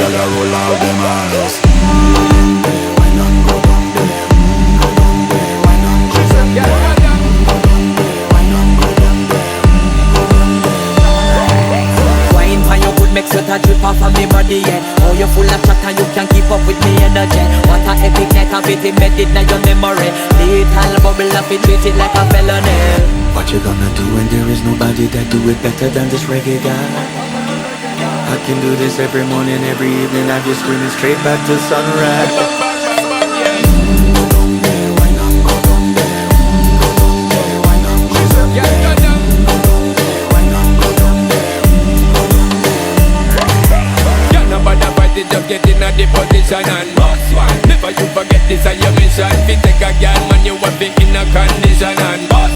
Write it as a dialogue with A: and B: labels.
A: girl a roll out them eyes. Wine and go down there, go down there. Wine and go down there, go down there. Wine and go down there, go down there.
B: Wine for your good make sweat a drip off of me body, yeah. Oh, you full of chat and you can't keep up with me energy. What a epic night of it, embedded in your memory. Little bubble of it, treat it like a felony.
A: What you gonna do when there is nobody that do it better than this reggae guy? I can do this every morning, every evening. Have you screaming straight back to sunrise. Go down there, wine and go down there. Go down there, wine and go down there. Go down there, wine and go down there. Go down there.
C: Yeah, nobody fight it, just get in a the position and boss one. Never you forget this is your mission. If you take a girl, man, you want be in a condition and